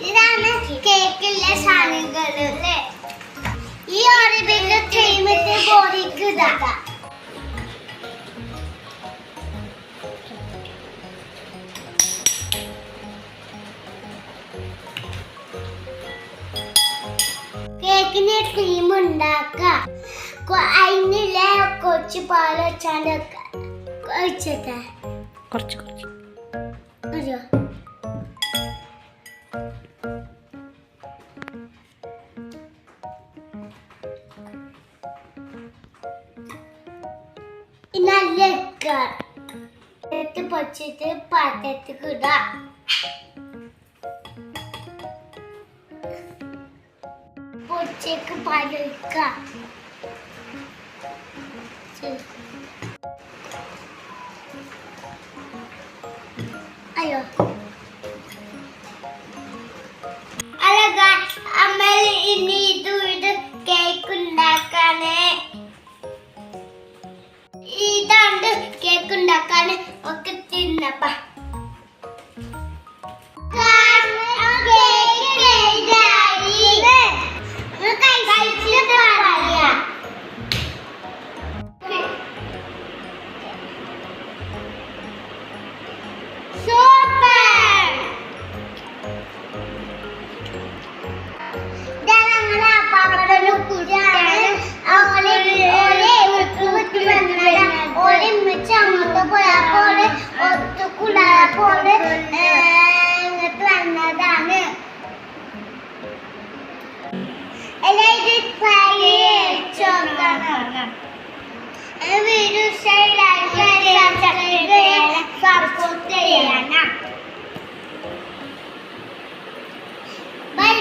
ഇതാണ് കേക്കിലെ സാധനങ്ങളല്ലേ ഈ ഓരോ ബിഗ് ടൈമിന്റെ ബോഡിക്ക് ഇതാ കേക്കിന് ക്രീം ഉണ്ടാക്കാം അതിനില്ലേ കുറച്ച് പാൽ വെച്ചാണ്ട് ഒഴിച്ചേട്ടെ കുറച്ച് കുറച്ച് അറിയോ നല്ല പൊച്ചിട്ട് പാത്രത്തിൽ ഇടാം പൊച്ചേക്ക് പാലൊഴിക്കാം അയ്യോ അല്ല അമ്മ ഇനി ഇത് കേക്ക് ഉണ്ടാക്കാന് ഇതാണ്ട് കേക്ക് ഉണ്ടാക്കാന് ഒക്കെ തിന്നപ്പ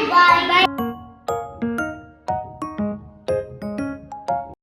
Bye bye.